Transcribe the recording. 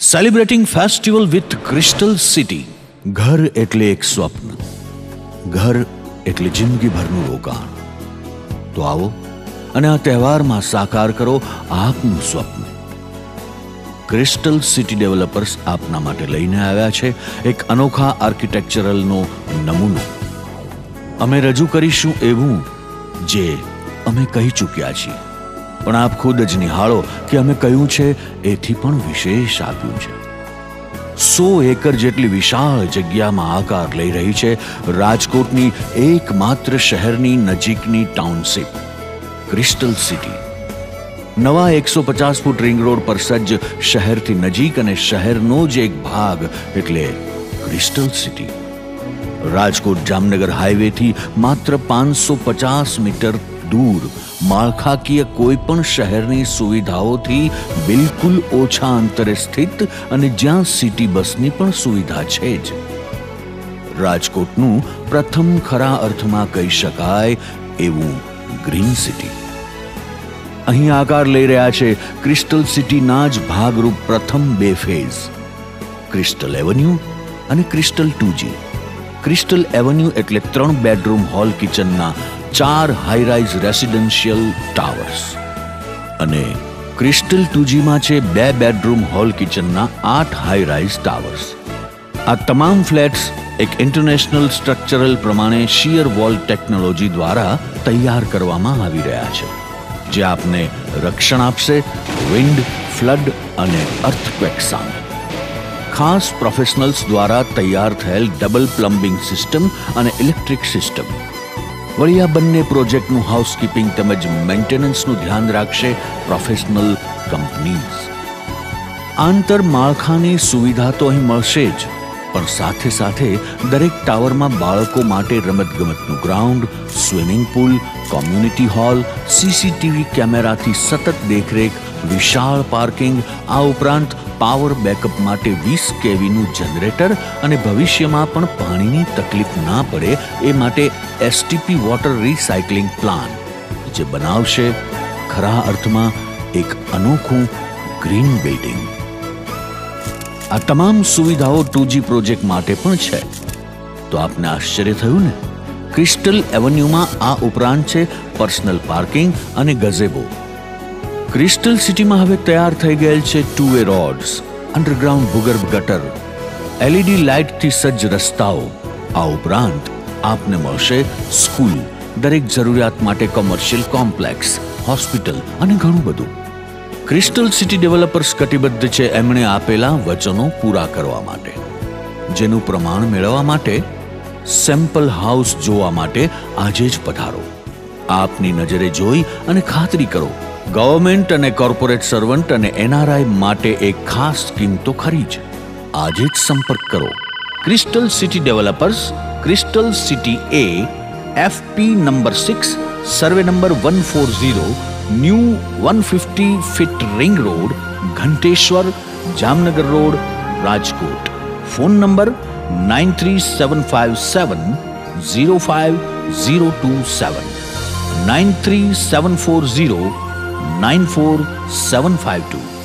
Celebrating festival with crystal city. ઘર એટલે એક સ્વપ્ન, ઘર એટલે જિંદગીભરનું રોકાણ. તો આવો અને આ તહેવારમાં સાકાર કરો આપનું સ્વપ્ન. ક્રિસ્ટલ સિટી ડેવલપર્સ આપના માટે લઈને આવ્યા છે એક અનોખા આર્કિટેક્ચરલનો નમૂનો. અમે રજૂ કરીશું એવું જે અમે કહી ચૂક્યા છીએ, પણ આપ ખુદ જ નિહાળો કે અમે કહ્યું છે એથી પણ વિશેષ આપ્યું છે. 100 એકર જેટલી વિશાળ જગ્યામાં આકાર લઈ રહી છે રાજકોટની એકમાત્ર શહેરની નજીકની ટાઉનશીપ ક્રિસ્ટલ સિટી. નવા 150 ફૂટ રિંગ રોડ પર સજ્જ શહેરથી નજીક અને શહેરનો જ એક ભાગ એટલે ક્રિસ્ટલ સિટી. રાજકોટ જામનગર હાઈવેથી માત્ર 550 મીટર દૂર માળખાકીય કોઈ પણ શહેરની સુવિધાઓથી બિલકુલ ઓછા અંતરે સ્થિત અને જ્યાં સિટી બસની પણ સુવિધા છે જ. રાજકોટનું પ્રથમ ખરા અર્થમાં કહી શકાય એવું ગ્રીન સિટી. અહીં આકાર લઈ રહ્યા છે ક્રિસ્ટલ સિટીના જ ભાગરૂપ પ્રથમ 2 ફેઝ, ક્રિસ્ટલ એવન્યુ અને ક્રિસ્ટલ 2G. ક્રિસ્ટલ એવન્યુ એટલે 3 બેડરૂમ હોલ કિચનના 4 હાઈરાઇઝ રેસિડેન્શિયલ ટાવર્સ અને ક્રિસ્ટલ 2Gમાં છે 2 બેડરૂમ હોલ કિચનના 8 હાઈરાઇઝ ટાવર્સ. આ તમામ ફ્લેટ્સ એક ઇન્ટરનેશનલ સ્ટ્રક્ચરલ પ્રમાણે શિયર વોલ ટેકનોલોજી દ્વારા તૈયાર કરવામાં આવી રહ્યા છે, જે આપને રક્ષણ આપશે વિન્ડ, ફ્લડ અને અર્થક્વેક સામે. ખાસ પ્રોફેશનલ્સ દ્વારા તૈયાર થયેલ ડબલ પ્લમ્બિંગ સિસ્ટમ અને ઇલેક્ટ્રિક સિસ્ટમ. વળી આ બંને પ્રોજેક્ટનું હાઉસકીપિંગ તેમજ મેન્ટેનન્સનું ધ્યાન રાખશે પ્રોફેશનલ કંપનીઝ. આંતર માળખાની સુવિધા તો અહીં મળશે જ, પણ સાથે સાથે દરેક ટાવરમાં બાળકો માટે રમતગમતનું ground, swimming pool, community hall, CCTV કેમેરાથી સતત દેખરેખ, વિશાળ પાર્કિંગ, આ ઉપરાંત પાવર બેકઅપ માટે 20 kVનું જનરેટર અને ભવિષ્યમાં પણ પાણીની તકલીફ ના પડે એ માટે STP વોટર રિસાયકલિંગ પ્લાન, જે બનાવશે ખરા અર્થમાં એક અનોખું ગ્રીન બિલ્ડિંગ. આ તમામ સુવિધાઓ 2G પ્રોજેક્ટ માટે પણ છે. તો આપને આશ્ચર્ય થયું ને? ક્રિસ્ટલ એવન્યુમાં આ ઉપરાંત છે પર્સનલ પાર્કિંગ અને ગઝેબો. ક્રિસ્ટલ સિટીમાં હવે તૈયાર થઈ ગયેલ છે 2-way રોડ્સ, અંડરગ્રાઉન્ડ ભૂગર્ભ ગટર, LED લાઇટથી સજ્જ રસ્તાઓ. આ ઉપરાંત આપને મળશે સ્કૂલ, દરેક જરૂરિયાત માટે કોમર્શિયલ કોમ્પ્લેક્સ, હોસ્પિટલ અને ઘણું બધું. ક્રિસ્ટલ સિટી ડેવલપર્સ કટિબદ્ધ છે એમણે આપેલા વચનો પૂરા કરવા માટે. જેનું પ્રમાણ મેળવવા માટે સેમ્પલ હાઉસ જોવા માટે આજે જ પધારો. આપની નજરે જોઈ અને ખાતરી કરો. ગવર્મેન્ટ અને કોર્પોરેટ સર્વન્ટ અને NRI માટે એક ખાસ સ્કીમ તો ખરી જ. આજે જ સંપર્ક કરો. Crystal city developers, crystal city A, FP number 6, survey number 140, new 150 fit ring road, Ghanteshwar, Jamnagar road, Rajkot. Phone number 93757 05027, 93740 94752.